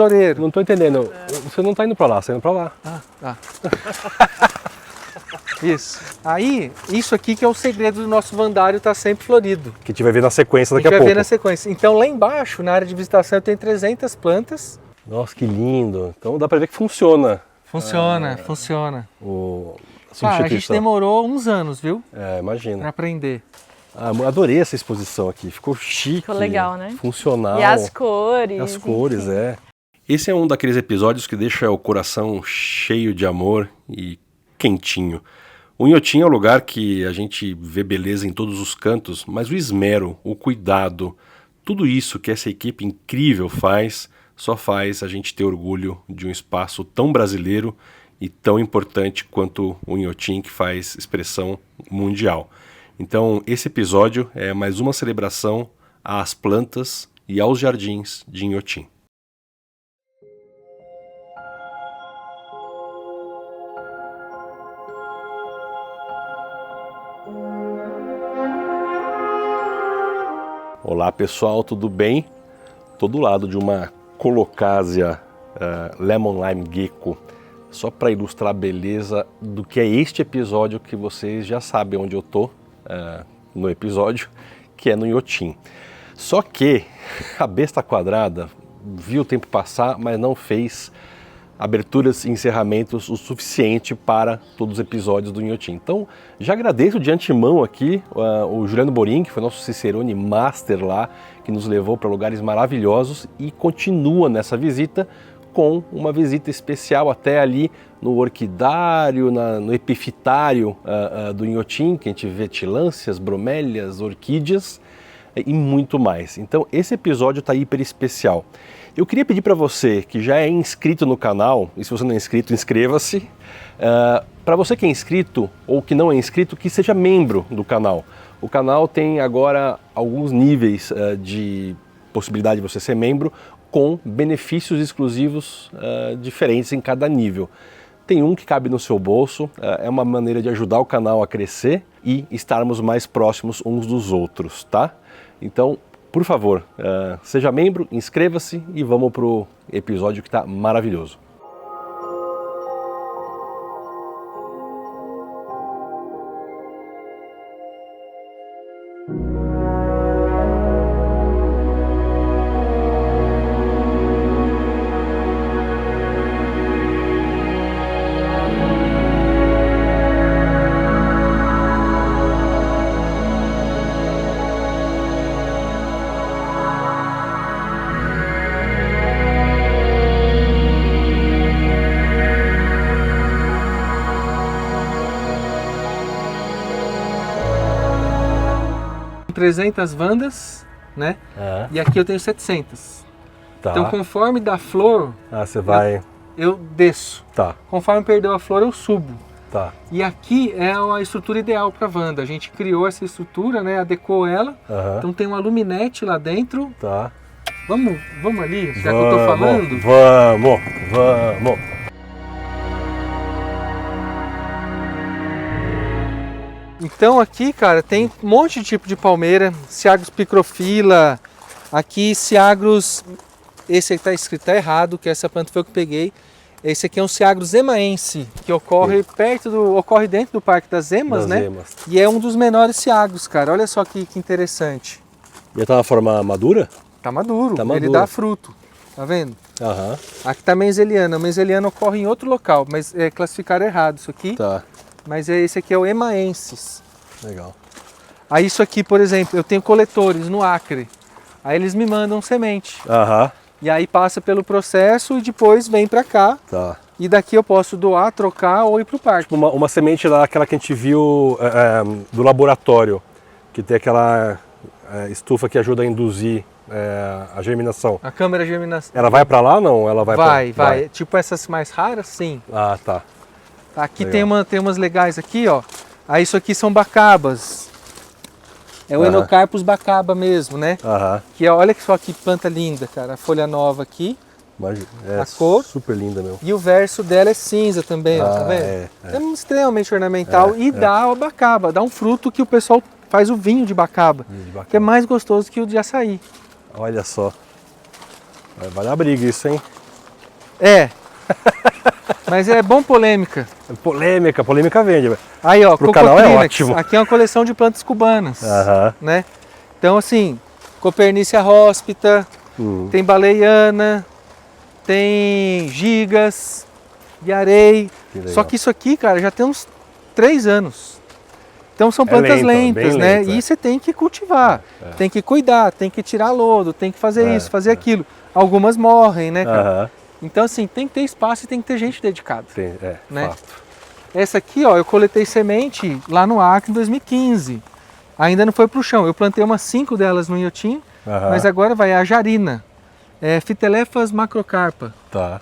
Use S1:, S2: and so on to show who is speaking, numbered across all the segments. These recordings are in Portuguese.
S1: Tesoureiro.
S2: Não tô entendendo. Você não tá indo pra lá, você tá indo pra lá.
S1: Ah, tá. Isso. Aí, isso aqui que é o segredo do nosso vandário estar sempre florido.
S2: Que a gente vai ver na sequência daqui a
S1: vai
S2: pouco.
S1: ver na sequência. Então lá embaixo, na área de visitação, eu tenho 300 plantas.
S2: Nossa, que lindo. Então dá pra ver que funciona.
S1: Funciona.
S2: A
S1: Cara, a gente
S2: substituição.
S1: demorou uns anos, viu?
S2: É, imagina.
S1: Pra aprender.
S2: Adorei essa exposição aqui. Ficou chique.
S3: Ficou legal, né?
S2: Funcional.
S3: E as cores.
S2: As cores,
S3: enfim.
S2: é. Esse é um daqueles episódios que deixa o coração cheio de amor e quentinho. O Inhotim é um lugar que a gente vê beleza em todos os cantos, mas o esmero, o cuidado, tudo isso que essa equipe incrível faz, só faz a gente ter orgulho de um espaço tão brasileiro e tão importante quanto o Inhotim, que faz expressão mundial. Então, esse episódio é mais uma celebração às plantas e aos jardins de Inhotim. Olá pessoal, tudo bem? Estou do lado de uma Colocasia Lemon Lime Gecko, só para ilustrar a beleza do que é este episódio, que vocês já sabem onde eu estou no episódio, que é no Inhotim. Só que a besta quadrada viu o tempo passar, mas não fez aberturas e encerramentos o suficiente para todos os episódios do Inhotim. Então, já agradeço de antemão aqui o Juliano Borin, que foi nosso Cicerone Master lá, que nos levou para lugares maravilhosos e continua nessa visita com uma visita especial até ali no orquidário, no epifitário do Inhotim, que a gente vê tilâncias, bromélias, orquídeas e muito mais. Então, esse episódio está hiper especial. Eu queria pedir para você que já é inscrito no canal, e se você não é inscrito, inscreva-se. Para você que é inscrito ou que não é inscrito, que seja membro do canal. O canal tem agora alguns níveis de possibilidade de você ser membro, com benefícios exclusivos diferentes em cada nível. Tem um que cabe no seu bolso, é uma maneira de ajudar o canal a crescer e estarmos mais próximos uns dos outros, tá? Então, por favor, seja membro, inscreva-se e vamos para o episódio que está maravilhoso.
S1: Com 300 vandas, né? E aqui eu tenho 700.
S2: Tá.
S1: Então, conforme dá flor,
S2: Você vai...
S1: eu desço.
S2: Tá,
S1: Conforme perdeu a flor, eu subo.
S2: tá.
S1: E aqui é a estrutura ideal para Wanda. A gente criou essa estrutura, né? Adequou ela. Então tem uma luminete lá dentro.
S2: Tá.
S1: Vamos ali, já que eu tô falando.
S2: Vamos.
S1: Então aqui, cara, tem um monte de tipo de palmeira. Ciagros picrofila. Aqui Ciagros... Esse aqui tá escrito errado, que essa planta foi eu que peguei. Esse aqui é um Ciagros emaense, que ocorre ocorre dentro do Parque das Emas, né?
S2: Emas.
S1: E é um dos menores ciagros, cara. Olha só que interessante.
S2: Já tá na forma madura?
S1: Tá maduro,
S2: Tá
S1: ele
S2: maduro.
S1: dá fruto. Tá vendo?
S2: Aham.
S1: Aqui tá menzeliana. A menzeliana ocorre em outro local, mas classificaram errado isso aqui.
S2: Tá,
S1: Mas esse aqui é o emaensis.
S2: legal.
S1: Aí isso aqui, por exemplo, eu tenho coletores no Acre. Aí eles me mandam semente.
S2: Aham,
S1: E aí passa pelo processo e depois vem pra cá.
S2: tá.
S1: E daqui eu posso doar, trocar ou ir pro parque.
S2: Uma semente lá, aquela que a gente viu do laboratório, que tem aquela estufa que ajuda a induzir a germinação.
S1: A câmera germinação.
S2: Ela vai para lá ou não? Ela
S1: Vai. Tipo essas mais raras, sim.
S2: Ah, tá.
S1: Aqui
S2: Legal.
S1: tem umas legais aqui, ó. Aí isso aqui são bacabas. É o
S2: Aham.
S1: Enocarpus bacaba mesmo, né?
S2: Aham.
S1: Que olha só que planta linda, cara. A folha nova aqui.
S2: Imagina.
S1: A cor.
S2: Super linda, meu.
S1: E o verso dela é cinza também, ó, tá vendo? É extremamente ornamental e dá a bacaba. Dá um fruto que o pessoal faz o vinho de bacaba. Que é mais gostoso que o de açaí.
S2: Olha só. Vale a briga isso, hein?
S1: É. Mas é bom polêmica.
S2: Polêmica vende, velho.
S1: Aí, ó,
S2: Pro canal é
S1: Cocotrinax.
S2: ótimo.
S1: Aqui é uma coleção de plantas cubanas,
S2: Aham.
S1: né? Então, assim, Copernicia hóspita, tem baleiana, tem gigas, yarei.
S2: legal.
S1: Só que isso aqui, cara, já tem uns 3 anos. Então são plantas
S2: lento,
S1: lentas,
S2: bem
S1: né?
S2: lento,
S1: E você tem que cultivar, tem que cuidar, tem que tirar lodo, tem que fazer isso, fazer aquilo. Algumas morrem, né, cara?
S2: Aham.
S1: Então, assim, tem que ter espaço e tem que ter gente dedicada.
S2: Tem,
S1: Né?
S2: fato.
S1: Essa aqui, ó, eu coletei semente lá no Acre em 2015. Ainda não foi pro chão. Eu plantei umas 5 delas no Inhotim, mas agora vai a jarina. É Phytelephas macrocarpa,
S2: Tá.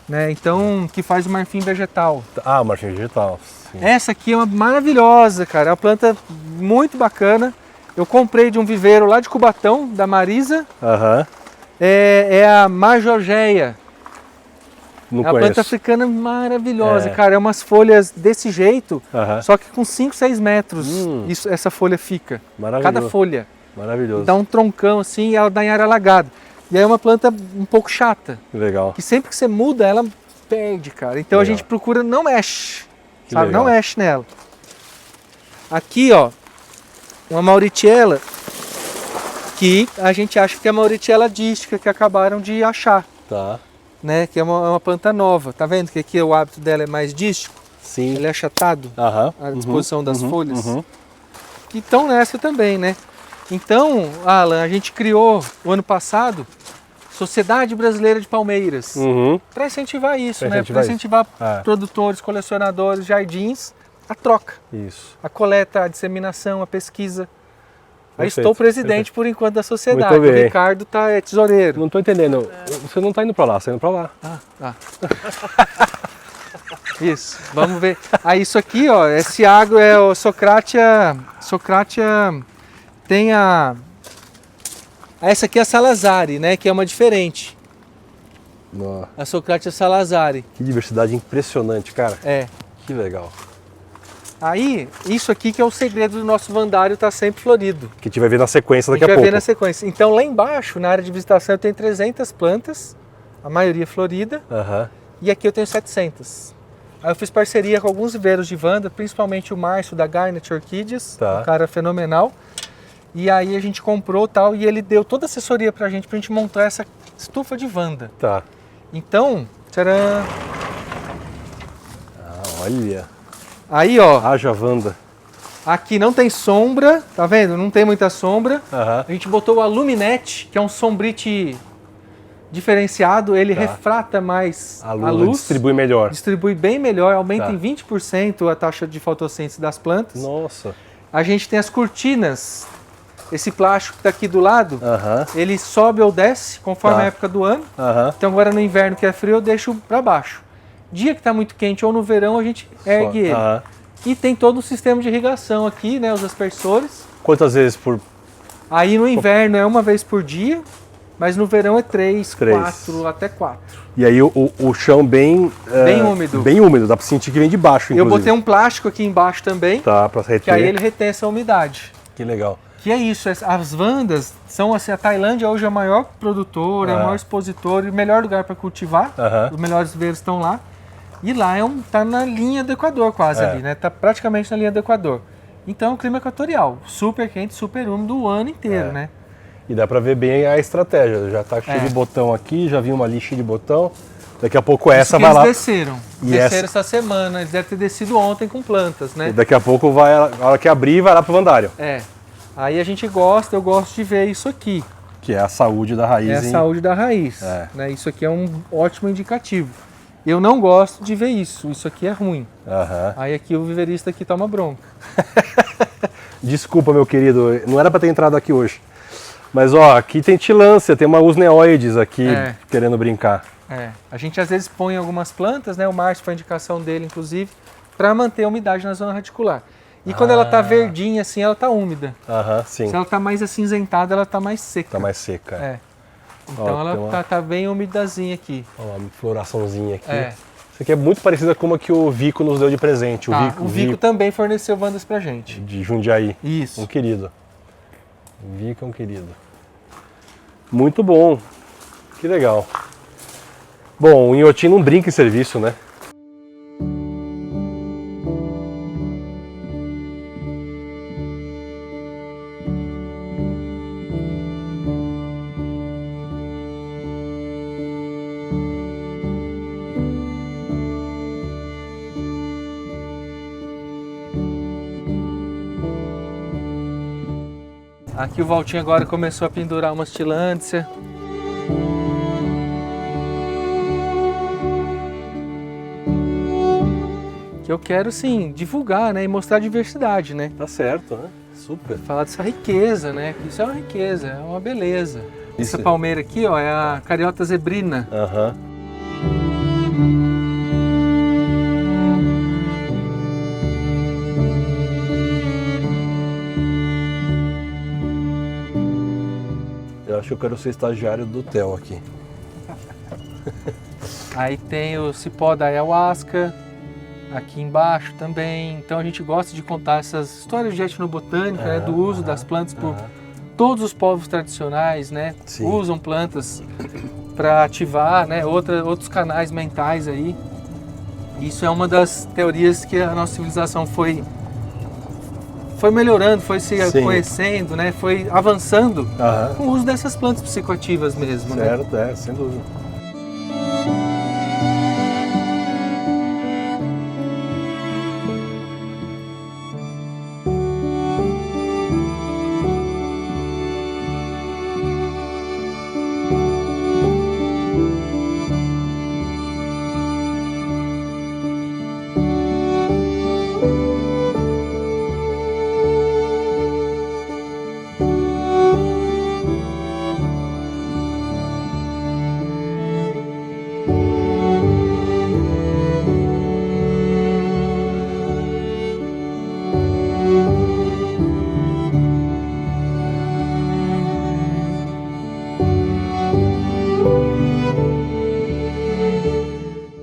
S1: né? Então, que faz o marfim vegetal.
S2: Ah, marfim vegetal. Sim.
S1: Essa aqui é uma maravilhosa, cara. É uma planta muito bacana. Eu comprei de um viveiro lá de Cubatão, da Marisa.
S2: Aham.
S1: É a Majorgeia.
S2: Não
S1: É uma
S2: conheço.
S1: planta africana maravilhosa,
S2: É.
S1: cara. É umas folhas desse jeito,
S2: Aham.
S1: só que com 5, 6 metros essa folha fica.
S2: Maravilhoso.
S1: Cada folha.
S2: Maravilhoso.
S1: Dá um troncão assim e ela dá em área alagada. E aí é uma planta um pouco chata,
S2: Legal.
S1: que sempre que você muda ela perde, cara. Então
S2: Legal.
S1: a gente procura não mexe,
S2: Que
S1: sabe?
S2: legal.
S1: Não mexe nela. Aqui, ó, uma Mauritiela que a gente acha que é a Mauritiela dística que acabaram de achar,
S2: Tá.
S1: né? Que é uma planta nova. Tá vendo que aqui o hábito dela é mais dístico?
S2: Sim.
S1: Ele é achatado,
S2: Aham.
S1: a disposição das folhas.
S2: Uhum.
S1: Que estão nessa também, né? Então, Alan, a gente criou o ano passado Sociedade Brasileira de Palmeiras
S2: Uhum.
S1: para incentivar isso,
S2: Pra
S1: né?
S2: incentivar
S1: Para incentivar
S2: É.
S1: produtores, colecionadores, jardins, a troca,
S2: Isso.
S1: a coleta, a disseminação, a pesquisa. Aí
S2: Perfeito,
S1: estou presidente por enquanto da sociedade.
S2: Muito
S1: O
S2: bem.
S1: Ricardo é tesoureiro.
S2: Não tô entendendo. Você não tá indo pra lá, você tá indo pra lá.
S1: Ah. Isso, vamos ver. Aí isso aqui, ó, esse agro é o Socratia tem essa aqui é a Salazari, né, que é uma diferente.
S2: Nossa,
S1: A Socratia Salazari.
S2: que diversidade impressionante, cara.
S1: É.
S2: Que legal.
S1: Aí, isso aqui que é o segredo do nosso vandário tá sempre florido.
S2: Que a gente vai ver na sequência
S1: A
S2: daqui
S1: gente
S2: a
S1: vai
S2: pouco.
S1: ver na sequência. Então lá embaixo, na área de visitação, eu tenho 300 plantas, a maioria florida,
S2: Aham.
S1: e aqui eu tenho 700. Aí eu fiz parceria com alguns viveiros de Wanda, principalmente o Márcio da Garnet Orquídeas,
S2: Tá.
S1: um cara fenomenal. E aí a gente comprou tal, e ele deu toda a assessoria pra gente montar essa estufa de Wanda.
S2: Tá.
S1: Então, tcharam!
S2: Olha.
S1: Aí ó,
S2: Haja Wanda.
S1: aqui não tem sombra, tá vendo? Não tem muita sombra.
S2: Aham.
S1: A gente botou o Aluminet, que é um sombrite diferenciado, ele
S2: Tá.
S1: refrata mais
S2: A luz distribui melhor.
S1: distribui bem melhor, aumenta
S2: Tá.
S1: em 20% a taxa de fotossíntese das plantas.
S2: Nossa.
S1: A gente tem as cortinas, esse plástico que está aqui do lado,
S2: Aham.
S1: ele sobe ou desce conforme
S2: Tá.
S1: a época do ano.
S2: Aham.
S1: Então agora no inverno que é frio eu deixo para baixo. Dia que está muito quente ou no verão a gente ergue ele.
S2: Aham.
S1: E tem todo o sistema de irrigação aqui, né, os aspersores.
S2: Quantas vezes por.
S1: Aí no inverno é uma vez por dia, mas no verão é 3,
S2: Três.
S1: 4, até 4.
S2: E aí o chão bem.
S1: Bem úmido.
S2: Bem úmido, dá pra sentir que vem de baixo,
S1: Eu
S2: inclusive.
S1: botei um plástico aqui embaixo também,
S2: Tá, pra reter.
S1: que aí ele retém essa umidade.
S2: Que legal.
S1: Que é isso, as Wandas são assim, a Tailândia hoje é o maior produtor, é o maior expositor e o melhor lugar para cultivar.
S2: Aham.
S1: Os melhores viveiros estão lá. E lá tá na linha do Equador quase ali, né? Tá praticamente na linha do Equador. Então é um clima equatorial, super quente, super úmido o ano inteiro, né?
S2: E dá pra ver bem a estratégia. Já tá cheio de botão aqui, já vi uma lixa de botão. Daqui a pouco essa
S1: Isso que
S2: vai lá.
S1: eles desceram.
S2: E
S1: Desceram essa semana, eles devem ter descido ontem com plantas, né?
S2: E daqui a pouco vai, a hora que abrir, vai lá pro Vandário.
S1: É. Aí a gente gosta, eu gosto de ver isso aqui.
S2: Que é a saúde da raiz.
S1: É a
S2: hein?
S1: saúde da raiz.
S2: É.
S1: Né? Isso aqui é um ótimo indicativo. Eu não gosto de ver isso. Isso aqui é ruim.
S2: Aham.
S1: Aí aqui o viverista aqui toma bronca.
S2: Desculpa, meu querido, não era pra ter entrado aqui hoje. Mas ó, aqui tem tilância, tem uma usneoides aqui
S1: É.
S2: querendo brincar.
S1: É. A gente às vezes põe algumas plantas, né? O Márcio foi a indicação dele, inclusive, para manter a umidade na zona radicular. E quando ela tá verdinha assim, ela tá úmida.
S2: Aham, sim.
S1: Se ela tá mais acinzentada, ela tá mais seca.
S2: Tá mais seca.
S1: É. Então
S2: Ó,
S1: ela
S2: tem uma-
S1: tá bem umidazinha aqui.
S2: Ó, uma floraçãozinha aqui.
S1: É.
S2: Isso aqui é muito parecida com uma que o Vico nos deu de presente.
S1: O Vico também forneceu Wandas pra gente.
S2: de Jundiaí.
S1: Isso.
S2: Um querido. O Vico é um querido. Muito bom. Que legal. Bom, o Inhotim não brinca em serviço, né?
S1: Aqui o Valtinho agora começou a pendurar uma tilândsia. Que eu quero, sim, divulgar, né? E mostrar a diversidade, né?
S2: Tá certo, né? Super.
S1: Falar dessa riqueza, né? Isso é uma riqueza, é uma beleza.
S2: Isso.
S1: Essa palmeira aqui, ó, é a Cariota zebrina.
S2: Aham. Eu acho que eu quero ser estagiário do Theo aqui.
S1: Aí tem o cipó da ayahuasca, aqui embaixo também. Então a gente gosta de contar essas histórias de etnobotânica, né, do uso das plantas por todos os povos tradicionais, né?
S2: Sim.
S1: Usam plantas para ativar, né, outros canais mentais aí. Isso é uma das teorias que a nossa civilização foi melhorando, foi se
S2: Sim.
S1: conhecendo, né? Foi avançando
S2: Aham.
S1: com o uso dessas plantas psicoativas mesmo, né?
S2: Certo, é, sem dúvida.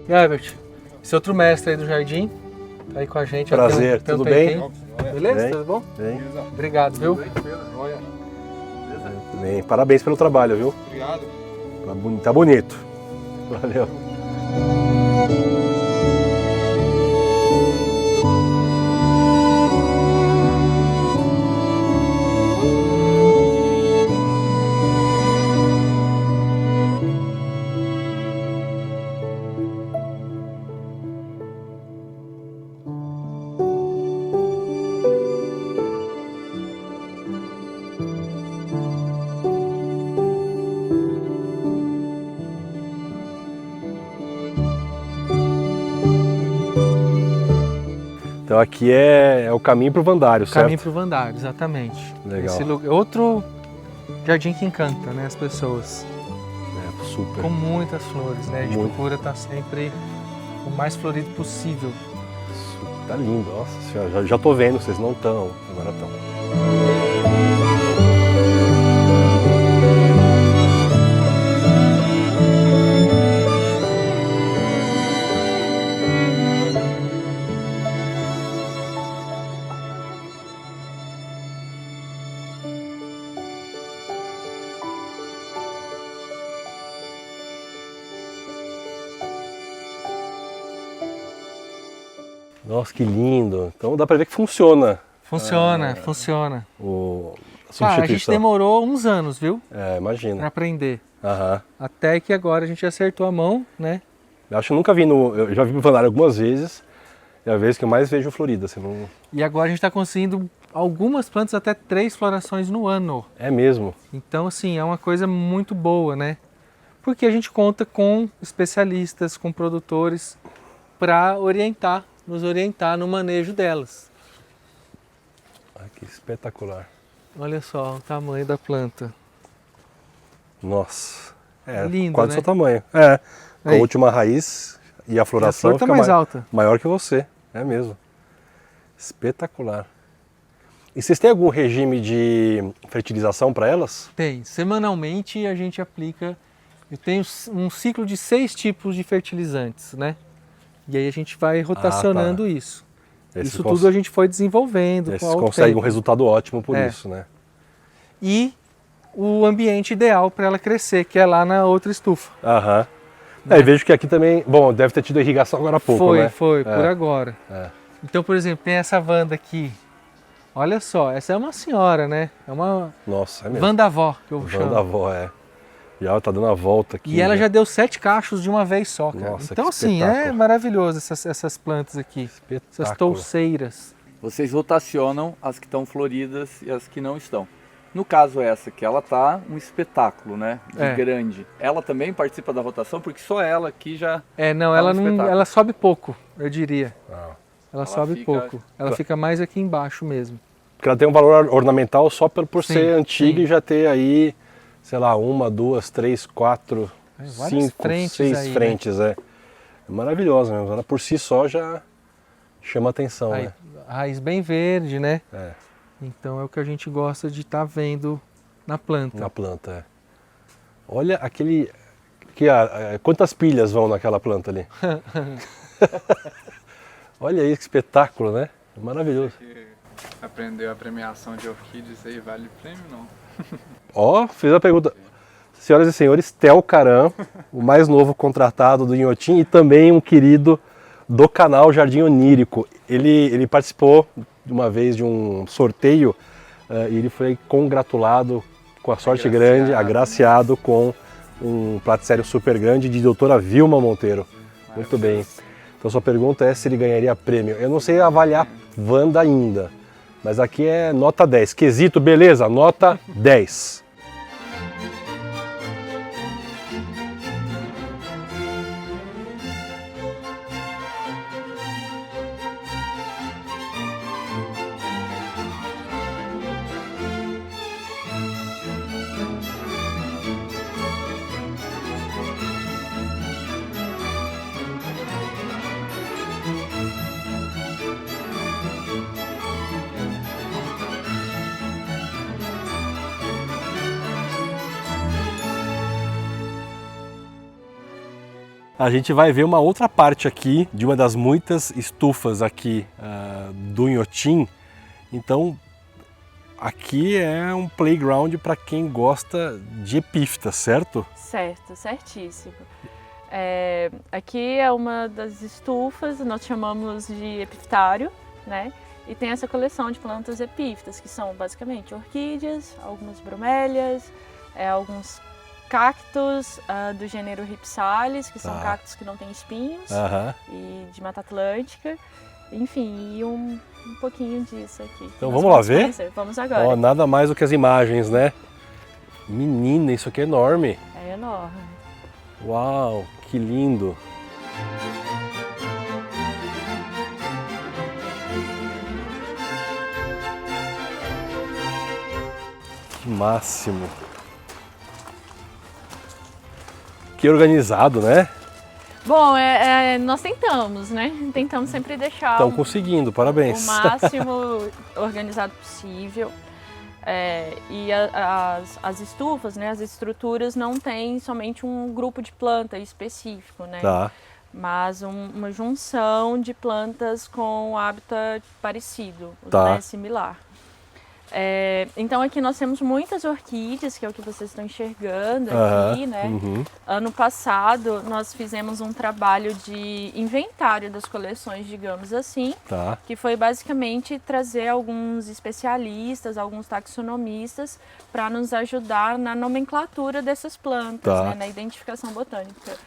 S1: Herbert, esse outro mestre aí do jardim, tá aí com a gente.
S2: Prazer,
S1: tem um
S2: tudo bem?
S1: tempinho. Beleza?
S2: Bem.
S1: Tudo bom?
S2: Bem.
S1: Obrigado, viu?
S2: Bem. Parabéns pelo trabalho, viu?
S3: Obrigado.
S2: Tá bonito. Valeu. Então aqui é o caminho para o Vandário, certo?
S1: Caminho pro Vandário, exatamente.
S2: Legal.
S1: Esse lugar, outro jardim que encanta, né, as pessoas.
S2: É, super.
S1: Com muitas flores, né? A gente
S2: Muito.
S1: procura estar sempre o mais florido possível.
S2: Tá lindo, nossa senhora, já tô vendo, vocês não estão, agora estão. Nossa, que lindo. Então dá pra ver que funciona
S1: Funciona.
S2: a
S1: Cara, a gente
S2: substituição.
S1: demorou uns anos, viu?
S2: É,
S1: Pra
S2: imagina.
S1: aprender.
S2: Aham.
S1: Até que agora a gente acertou a mão, né?
S2: Eu acho que eu nunca vi eu já vi no Vandário algumas vezes, é a vez que eu mais vejo florida. Assim, não...
S1: E agora a gente está conseguindo algumas plantas até 3 florações no ano.
S2: É mesmo.
S1: Então, assim, é uma coisa muito boa, né? Porque a gente conta com especialistas, com produtores para nos orientar no manejo delas.
S2: Ai, que espetacular.
S1: Olha só o tamanho da planta.
S2: Nossa. É,
S1: Lindo,
S2: quase
S1: né?
S2: seu tamanho. É, com a
S1: Aí.
S2: última raiz e a floração
S1: flor tá
S2: fica
S1: mais alta.
S2: maior que você. É mesmo. Espetacular. E vocês têm algum regime de fertilização para elas?
S1: Tem. Semanalmente a gente aplica. Eu tenho um ciclo de 6 tipos de fertilizantes, né? E aí a gente vai rotacionando isso.
S2: Aí
S1: Isso
S2: você
S1: tudo a gente foi desenvolvendo
S2: Aí
S1: com
S2: vocês
S1: o
S2: conseguem
S1: tempo.
S2: um resultado ótimo por
S1: É.
S2: isso, né?
S1: E o ambiente ideal para ela crescer, que é lá na outra estufa.
S2: Aham. E vejo que aqui também, bom, deve ter tido irrigação agora há pouco, né?
S1: Foi, por agora.
S2: É.
S1: Então, por exemplo, tem essa Wanda aqui. Olha só, essa é uma senhora, né? É uma
S2: Nossa, é mesmo.
S1: Wanda-avó, que eu chamo.
S2: Wanda-avó, é. E ela tá dando a volta aqui.
S1: E ela
S2: né?
S1: já deu 7 cachos de uma vez só, cara.
S2: Nossa,
S1: então,
S2: que
S1: assim,
S2: espetáculo.
S1: é maravilhoso essas plantas aqui. Essas
S2: Espetáculo.
S1: touceiras.
S3: Vocês rotacionam as que estão floridas e as que não estão. No caso essa, que ela tá um espetáculo, né? De grande. Ela também participa da rotação, porque só ela aqui já...
S1: Não,
S3: tá
S1: ela
S3: um
S1: não,
S3: espetáculo.
S1: ela sobe pouco, eu diria. Ela sobe
S3: fica-
S1: pouco. Ela fica mais aqui embaixo mesmo.
S2: Porque ela tem um valor ornamental só por
S1: Sim,
S2: ser antiga
S1: sim.
S2: e já ter aí, sei lá, 1, 2, 3, 4,
S1: várias
S2: 5,
S1: frentes
S2: 6
S1: aí, né?
S2: frentes, é. É maravilhosa mesmo. Ela por si só já chama atenção,
S1: Aí,
S2: né?
S1: raiz bem verde, né?
S2: É,
S1: Então é o que a gente gosta de estar vendo na planta.
S2: na planta, é. Olha aquele... quantas pilhas vão naquela planta ali? Olha aí que espetáculo, né? Maravilhoso.
S4: Aprendeu a premiação de orquídeas aí, vale prêmio não?
S2: Ó, fiz a pergunta. Senhoras e senhores, Theo Caram, o mais novo contratado do Inhotim e também um querido do canal Jardim Onírico. Ele participou de uma vez de um sorteio e ele foi congratulado com a sorte grande, agraciado com um platissério super grande de doutora Vilma Monteiro. Muito bem. Então sua pergunta é se ele ganharia prêmio. Eu não sei avaliar Wanda ainda, mas aqui é nota 10. Quesito, beleza? Nota 10. A gente vai ver uma outra parte aqui de uma das muitas estufas aqui do Inhotim. Então, aqui é um playground para quem gosta de epífitas, certo?
S5: Certo, certíssimo. Aqui é uma das estufas, nós chamamos de epiftário, né? E tem essa coleção de plantas epífitas, que são basicamente orquídeas, algumas bromélias, alguns cactos do gênero Rhipsalis, que são cactos que não têm espinhos, e de Mata Atlântica, enfim, e um pouquinho disso aqui.
S2: Então vamos lá ver?
S5: Conhecer. Vamos agora.
S2: Ó, nada mais do que as imagens, né? Menina, isso aqui é enorme.
S5: É enorme.
S2: Uau, que lindo. Que máximo. Que organizado, né?
S5: Bom, nós tentamos, né? Tentamos sempre deixar
S2: Estão conseguindo, parabéns.
S5: o máximo organizado possível. E as estufas, né, as estruturas não têm somente um grupo de planta específico, né?
S2: Tá.
S5: Mas uma junção de plantas com hábitat parecido,
S2: Tá.
S5: né, similar. Então aqui nós temos muitas orquídeas, que é o que vocês estão enxergando aqui, né? Ano passado nós fizemos um trabalho de inventário das coleções, digamos assim,
S2: Tá.
S5: que foi basicamente trazer alguns especialistas, alguns taxonomistas para nos ajudar na nomenclatura dessas plantas,
S2: Tá.
S5: né, na identificação botânica.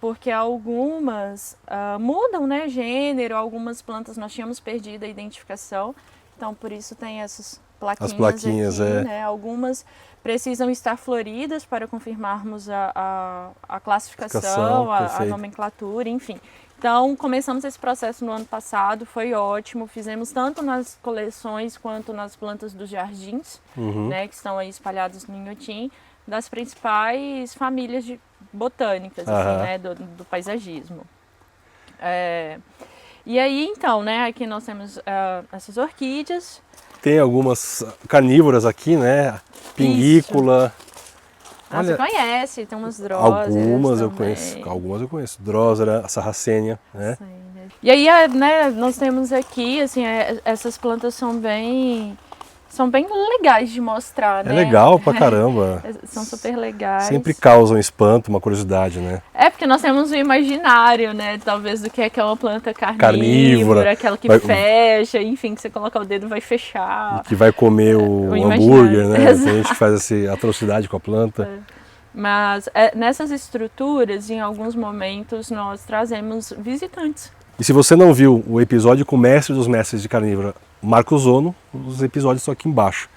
S5: Porque algumas mudam, né, gênero, algumas plantas nós tínhamos perdido a identificação. Então, por isso tem essas plaquinhas,
S2: As plaquinhas,
S5: aqui,
S2: é.
S5: né? Algumas precisam estar floridas para confirmarmos a classificação, a
S2: perfeito.
S5: nomenclatura, enfim. Então, começamos esse processo no ano passado, foi ótimo. Fizemos tanto nas coleções quanto nas plantas dos jardins, né, que estão aí espalhadas no Inhotim, das principais famílias botânicas, assim, né, do paisagismo. E aí, então, né, aqui nós temos essas orquídeas.
S2: Tem algumas carnívoras aqui, né? Pinguícula.
S5: Você conhece, tem umas dróseras
S2: Algumas eu
S5: também.
S2: conheço. Algumas eu conheço. Drósera, a sarracênia, né?
S5: Sim, né? E aí, né, nós temos aqui, assim, essas plantas são bem são bem legais de mostrar,
S2: É
S5: né?
S2: legal pra caramba.
S5: São super legais.
S2: Sempre causam espanto, uma curiosidade, né?
S5: É porque nós temos o imaginário, né? Talvez do que é uma planta
S2: Carnívora.
S5: carnívora, aquela que
S2: Vai-
S5: fecha, enfim, que você coloca o dedo vai fechar.
S2: Que vai comer o
S5: imaginário.
S2: hambúrguer, né?
S5: Exato.
S2: Tem gente que faz essa atrocidade com a planta.
S5: Mas nessas estruturas, em alguns momentos, nós trazemos visitantes.
S2: E se você não viu o episódio com o mestre dos mestres de carnívora, Marcos Zono, os episódios estão aqui embaixo.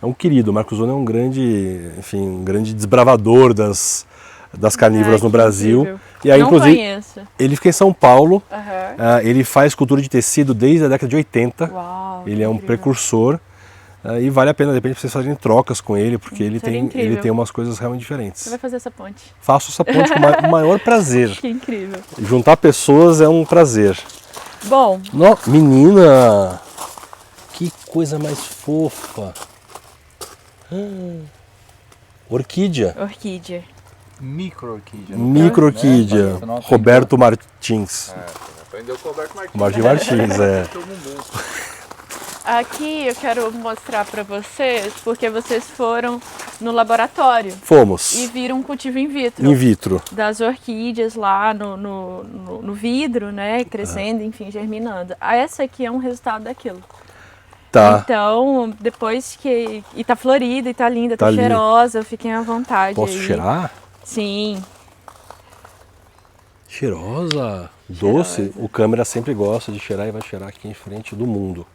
S2: É um querido, o Marcos Zono é um grande, enfim, um grande desbravador das carnívoras
S5: Ai,
S2: no
S5: que
S2: Brasil.
S5: incrível.
S2: E aí,
S5: Não
S2: inclusive,
S5: conheço.
S2: ele fica em São Paulo,
S5: Aham.
S2: ele faz cultura de tecido desde a década de 80.
S5: Uau,
S2: Ele é um
S5: incrível.
S2: precursor e vale a pena, de repente, vocês fazerem trocas com ele, porque ele
S5: Seria
S2: tem,
S5: incrível.
S2: ele tem umas coisas realmente diferentes.
S5: Você vai fazer essa ponte.
S2: Faço essa ponte com o maior prazer.
S5: Que incrível.
S2: Juntar pessoas é um prazer.
S5: Bom,
S2: Menina, que coisa mais fofa. Orquídea.
S5: orquídea.
S4: Micro-orquídea.
S2: Micro-orquídea.
S4: Né? Você não
S2: Roberto Martins.
S4: Aprendeu com o Roberto Martins.
S2: Martim Martins, é.
S5: Aqui eu quero mostrar para vocês, porque vocês foram no laboratório
S2: Fomos.
S5: e viram um cultivo in vitro.
S2: In vitro.
S5: Das orquídeas lá no vidro, né, crescendo, enfim, germinando. Essa aqui é um resultado daquilo.
S2: Tá.
S5: Então, depois que... E tá florida, e tá linda, tá,
S2: Tá linda.
S5: cheirosa, fiquem à vontade.
S2: Posso
S5: aí.
S2: cheirar?
S5: Sim.
S2: Cheirosa. Doce. O câmera sempre gosta de cheirar e vai cheirar aqui em frente do mundo.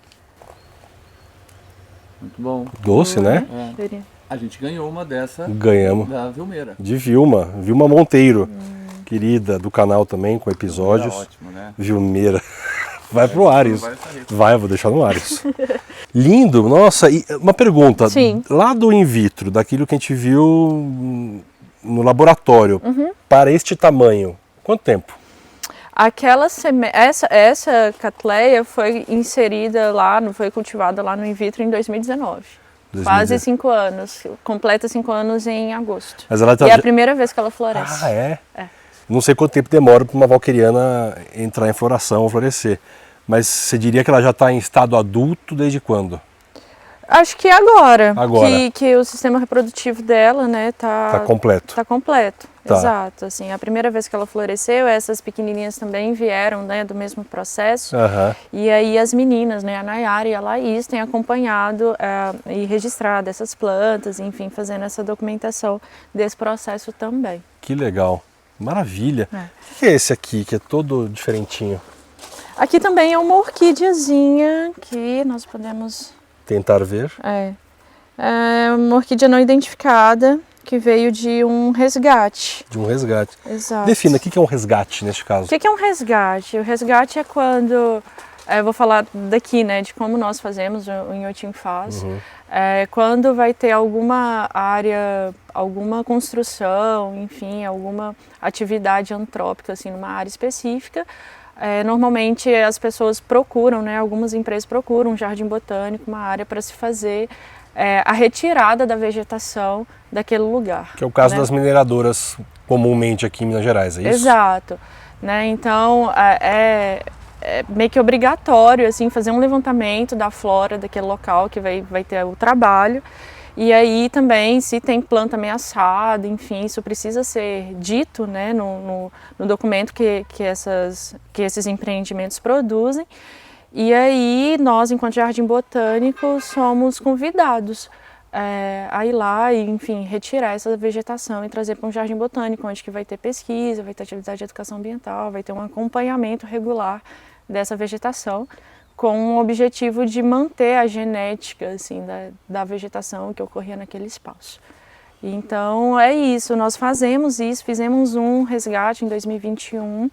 S3: Muito bom.
S2: Doce, né?
S5: Cheirinho.
S3: A gente ganhou uma dessa
S2: Ganhamos.
S3: da Vilmeira.
S2: De Vilma. Vilma Monteiro. Querida, do canal também, com episódios.
S3: Era ótimo, né?
S2: Vilmeira. Vai pro ar isso.
S3: Vai sair.
S2: Vai, eu vou deixar no ar isso. Lindo, nossa, e uma pergunta.
S5: Sim.
S2: Lá do in vitro, daquilo que a gente viu no laboratório, para este tamanho, quanto tempo?
S5: Essa catleia foi inserida lá, foi cultivada lá no in vitro em 2019. Quase 5 anos. Completa 5 anos em agosto.
S2: Mas ela
S5: E é a primeira vez que ela floresce.
S2: Ah, é?
S5: É.
S2: Não sei quanto tempo demora para uma valqueriana entrar em floração ou florescer. Mas você diria que ela já está em estado adulto desde quando?
S5: Acho que agora.
S2: Agora.
S5: Que o sistema reprodutivo dela, né,
S2: Está completo.
S5: tá completo.
S2: Tá.
S5: Exato. Assim, a primeira vez que ela floresceu, essas pequenininhas também vieram, né, do mesmo processo.
S2: Aham.
S5: E aí as meninas, né, a Nayara e a Laís, têm acompanhado e registrado essas plantas, enfim, fazendo essa documentação desse processo também.
S2: Que legal. Maravilha.
S5: É.
S2: O que é esse aqui, que é todo diferentinho?
S5: Aqui também é uma orquídeazinha que nós podemos...
S2: Tentar ver.
S5: É uma orquídea não identificada que veio de um resgate.
S2: De um resgate.
S5: Exato.
S2: Defina, o que é um resgate neste caso?
S5: O que é um resgate? O resgate é quando... eu vou falar daqui, né, de como nós fazemos, o Inhotim faz. Quando vai ter alguma área, alguma construção, enfim, alguma atividade antrópica, assim, numa área específica, normalmente as pessoas procuram, né, algumas empresas procuram um jardim botânico, uma área para se fazer a retirada da vegetação daquele lugar.
S2: Que é o caso
S5: né?
S2: das mineradoras comumente aqui em Minas Gerais, é isso?
S5: Exato. Né? Então, é meio que obrigatório assim, fazer um levantamento da flora daquele local que vai ter o trabalho. E aí também, se tem planta ameaçada, enfim, isso precisa ser dito, né, no documento que esses empreendimentos produzem. E aí nós, enquanto Jardim Botânico, somos convidados a ir lá e, enfim, retirar essa vegetação e trazer para um Jardim Botânico, onde que vai ter pesquisa, vai ter atividade de educação ambiental, vai ter um acompanhamento regular dessa vegetação, com o objetivo de manter a genética assim, da vegetação que ocorria naquele espaço. Então é isso, nós fazemos isso, fizemos um resgate em 2021,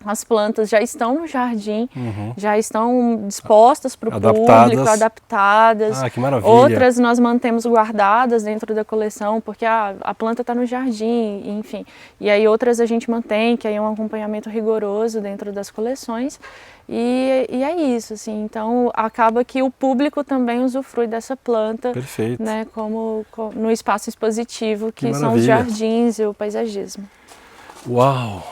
S5: as plantas já estão no jardim, já estão dispostas para o público, adaptadas.
S2: Ah, que maravilha.
S5: Outras nós mantemos guardadas dentro da coleção, porque a planta está no jardim, enfim. E aí outras a gente mantém, que aí é um acompanhamento rigoroso dentro das coleções. E é isso, assim, então acaba que o público também usufrui dessa planta.
S2: Perfeito.
S5: Né, como no espaço expositivo, que são
S2: maravilha.
S5: os jardins e o paisagismo.
S2: Uau!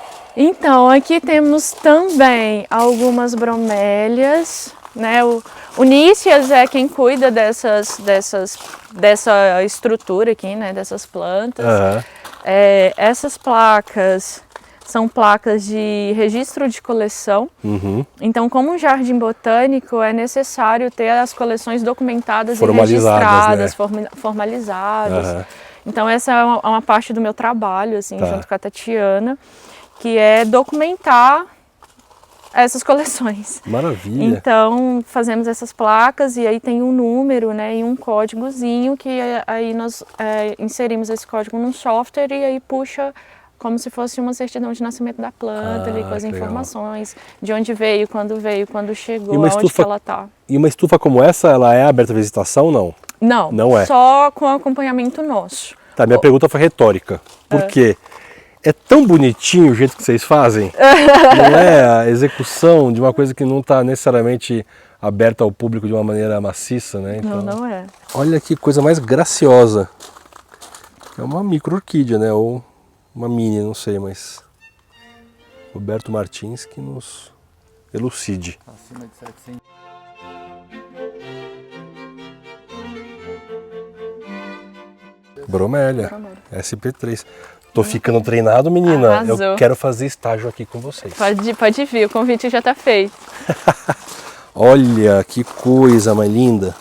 S5: Então, aqui temos também algumas bromélias, né? O O Nícias é quem cuida dessa estrutura aqui, né, dessas plantas.
S2: Aham.
S5: Essas placas são placas de registro de coleção.
S2: Uhum.
S5: Então, como um jardim botânico, é necessário ter as coleções documentadas
S2: Formalizadas,
S5: e registradas,
S2: né?
S5: formalizadas.
S2: Aham.
S5: Então, essa é uma parte do meu trabalho, assim,
S2: Tá.
S5: junto com a Tatiana, que é documentar essas coleções.
S2: Maravilha.
S5: Então, fazemos essas placas e aí tem um número, né, e um códigozinho que aí nós inserimos esse código num software e aí puxa como se fosse uma certidão de nascimento da planta, ali com as
S2: que legal.
S5: informações, de onde veio, quando chegou,
S2: E uma
S5: aonde que
S2: estufa-
S5: ela está.
S2: E uma estufa como essa, ela é aberta à visitação, não?
S5: Não,
S2: Não é.
S5: só com acompanhamento nosso.
S2: Tá, minha pergunta foi retórica. Por quê? É tão bonitinho o jeito que vocês fazem? Não é a execução de uma coisa que não está necessariamente aberta ao público de uma maneira maciça, né? Então,
S5: Não é.
S2: olha que coisa mais graciosa. É uma micro-orquídea, né? Ou uma mini, não sei, mas... Roberto Martins que nos elucide.
S3: Acima de 700.
S2: Bromélia, SP3. Tô ficando treinado, menina.
S5: Arrasou.
S2: Eu quero fazer estágio aqui com vocês.
S5: Pode vir, o convite já está feito.
S2: Olha que coisa mais linda.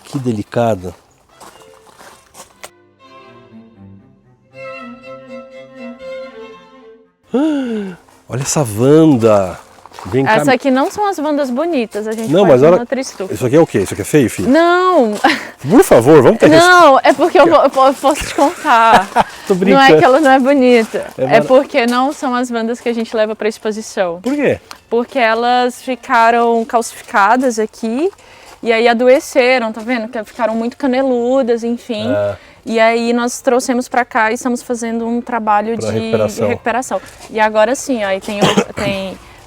S2: Que delicada. Olha essa Wanda. Vem cá.
S5: Essa aqui não são as bandas bonitas, a gente
S2: Não,
S5: faz
S2: mas olha.
S5: uma outra estufa.
S2: Isso aqui é o quê? Isso aqui é feio, filho?
S5: Não,
S2: Por favor, vamos ter
S5: não, é porque eu posso te contar.
S2: Tô
S5: Não
S2: brincando.
S5: é que ela não é bonita,
S2: É
S5: é porque não são as bandas que a gente leva para exposição.
S2: Por quê?
S5: Porque elas ficaram calcificadas aqui e aí adoeceram, tá vendo? Que ficaram muito caneludas, enfim. E aí nós trouxemos para cá e estamos fazendo um trabalho
S2: Pra
S5: de
S2: recuperação.
S5: recuperação. E agora sim, aí tem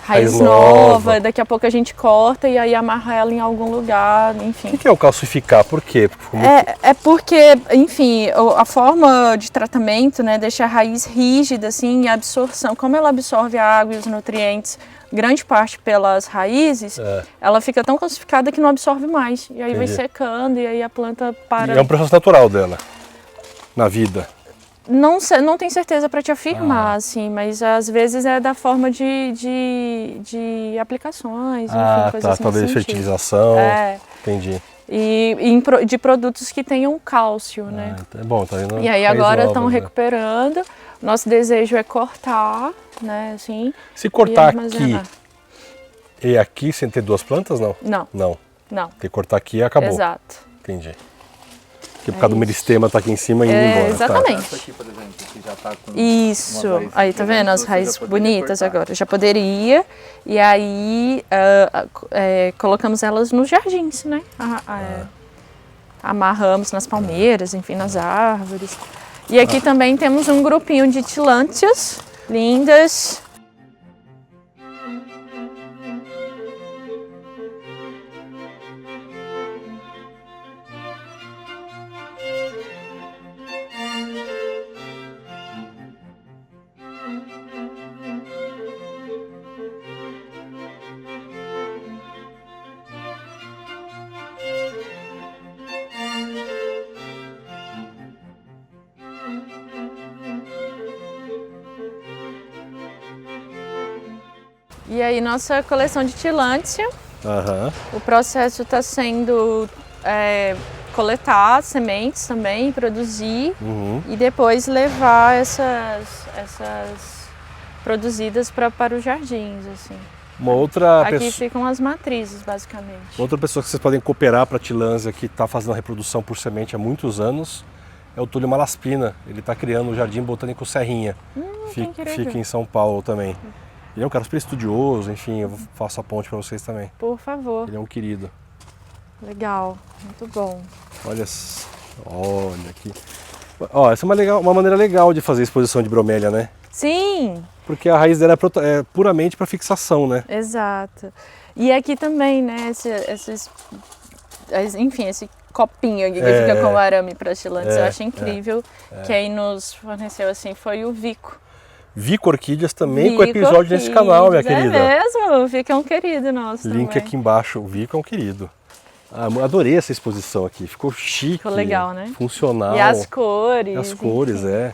S2: Raiz
S5: raiz
S2: nova.
S5: nova, daqui a pouco a gente corta e aí amarra ela em algum lugar, enfim.
S2: O que é o calcificar? Por quê? Porque ficou muito-
S5: É porque, enfim, a forma de tratamento, né, deixa a raiz rígida, assim, e a absorção, como ela absorve a água e os nutrientes, grande parte pelas raízes, ela fica tão calcificada que não absorve mais. E aí vai
S2: Entendi.
S5: secando e aí a planta para.
S2: E é um processo natural dela, na vida.
S5: Não tenho certeza para te afirmar, assim, mas às vezes é da forma de aplicações, enfim, coisas assim
S2: talvez
S5: nesse sentido.
S2: fertilização.
S5: É.
S2: Entendi.
S5: De produtos que tenham cálcio, né?
S2: É bom, tá vendo?
S5: E aí
S2: Raiz
S5: agora
S2: nova,
S5: estão
S2: né?
S5: recuperando. Nosso desejo é cortar, né, assim.
S2: Se cortar
S5: e
S2: aqui
S5: armazenar.
S2: e aqui sem ter duas plantas, não?
S5: Não,
S2: Não.
S5: não.
S2: Tem que cortar aqui e acabou.
S5: Exato.
S2: Entendi. Porque por causa do meristema tá aqui em cima e indo
S5: É,
S2: embora. Tá.
S5: exatamente.
S3: Essa aqui, por exemplo, que já tá com
S5: Isso.
S3: uma raiz
S5: Aí tá vendo as
S3: você já
S5: raízes
S3: poderia
S5: bonitas
S3: cortar.
S5: agora. Já poderia. E aí colocamos elas nos jardins, né? Amarramos nas palmeiras, enfim, nas árvores. E aqui também temos um grupinho de tilântias lindas. E aí nossa coleção de tilântia.
S2: Aham.
S5: O processo está sendo coletar sementes também, produzir
S2: Uhum.
S5: e depois levar essas produzidas para os jardins, assim.
S2: Uma outra
S5: Aqui
S2: pessoa.
S5: ficam as matrizes, basicamente.
S2: Outra pessoa que vocês podem cooperar para a tilânsia que está fazendo a reprodução por semente há muitos anos é o Túlio Malaspina. Ele está criando o Jardim Botânico Serrinha.
S5: que incrível.
S2: Fica em São Paulo também. Ele é um cara super estudioso, enfim, eu faço a ponte para vocês também.
S5: Por favor.
S2: Ele é um querido.
S5: Legal, muito bom.
S2: Olha aqui. Ó, essa é uma maneira legal de fazer exposição de bromélia, né?
S5: Sim,
S2: Porque a raiz dela é puramente para fixação, né?
S5: exato. E aqui também, né, enfim, esse copinho aqui que fica com o arame para tilântia, eu acho incrível. Quem nos forneceu assim foi o Vico.
S2: Vico Orquídeas também com
S5: Vico
S2: episódio nesse canal, minha
S5: Orquídeas,
S2: querida.
S5: É mesmo, o Vico é um querido nosso
S2: Link
S5: também.
S2: aqui embaixo. O Vico é um querido. Adorei essa exposição aqui, ficou chique,
S5: Ficou legal, né?
S2: funcional.
S5: E as cores.
S2: As cores,
S5: enfim.
S2: é.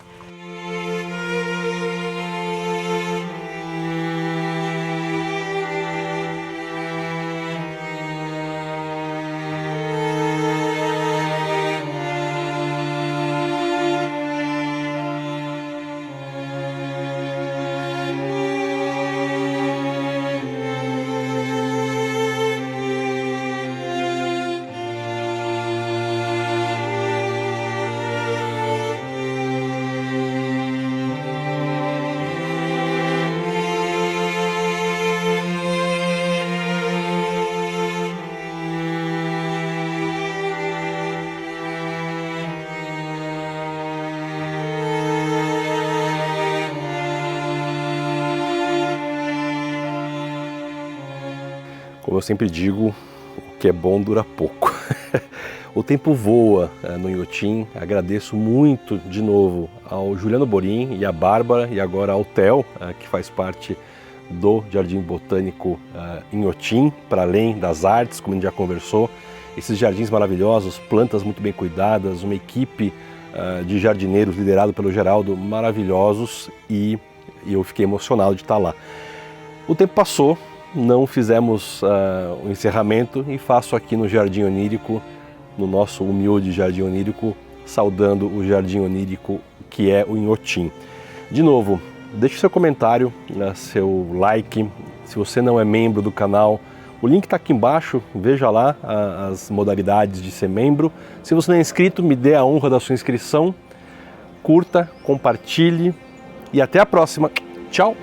S2: Como eu sempre digo, o que é bom dura pouco. O tempo voa no Inhotim. Agradeço muito de novo ao Juliano Borim e à Bárbara e agora ao Theo, que faz parte do Jardim Botânico Inhotim, para além das artes, como a gente já conversou. Esses jardins maravilhosos, plantas muito bem cuidadas, uma equipe de jardineiros liderado pelo Geraldo, maravilhosos, e eu fiquei emocionado de estar lá. O tempo passou, não fizemos o encerramento e faço aqui no Jardim Onírico, no nosso humilde Jardim Onírico, saudando o Jardim Onírico que é o Inhotim. De novo, deixe seu comentário, seu like. Se você não é membro do canal, o link está aqui embaixo, veja lá as modalidades de ser membro. Se você não é inscrito, me dê a honra da sua inscrição, curta, compartilhe e até a próxima. Tchau!